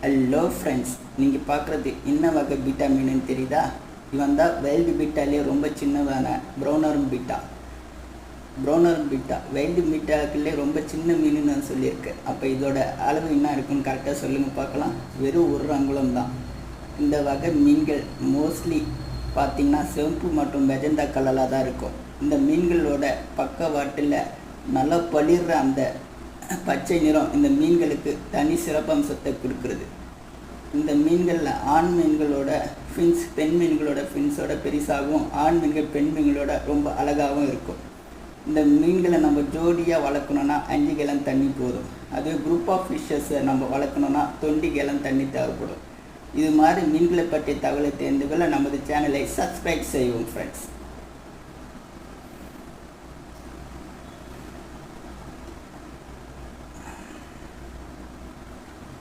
Hello friends, நீங்கள் பார்க்குறது என்ன வகை பீட்டா மீனுன்னு தெரியுதா? இவன் தான் வைல்டு பீட்டாலே ரொம்ப சின்னதான ப்ரௌன் பீட்டா. வைல்டு பீட்டாக்குள்ளே ரொம்ப சின்ன மீனுன்னு நான் சொல்லியிருக்கேன். அப்போ இதோட அளவு என்ன இருக்குன்னு கரெக்டாக சொல்லுங்கள் பார்க்கலாம். வெறும் 1 அங்குலம் தான். இந்த வகை மீன்கள் மோஸ்ட்லி பார்த்திங்கன்னா செவப்பு மற்றும் மெஜந்தா கலராக தான் இருக்கும். இந்த மீன்களோட பக்கவாட்டில் நல்லா பளிர்ற அந்த பச்சை நிறம் இந்த மீன்களுக்கு தனி சிறப்பம்சத்தை கொடுக்குறது. இந்த மீன்களில் ஆண் மீன்களோட ஃபின்ஸ் பெண் மீன்களோட ஃபின்ஸோட பெருசாகவும், ஆண் மீன்கள் பெண் மீன்களோட ரொம்ப அழகாகவும் இருக்கும். இந்த மீன்களை நம்ம ஜோடியாக வளர்க்கணுன்னா 5 கேலன் தண்ணி போதும். அதே குரூப் ஆஃப் ஃபிஷ்ஷஸை நம்ம வளர்க்கணுன்னா 20 கேலன் தண்ணி தேவைப்படும். இது மாதிரி மீன்களை பற்றிய தகவலை தெரிந்து கொள்ள நமது சேனலை சப்ஸ்கிரைப் செய்வோம் ஃப்ரெண்ட்ஸ்.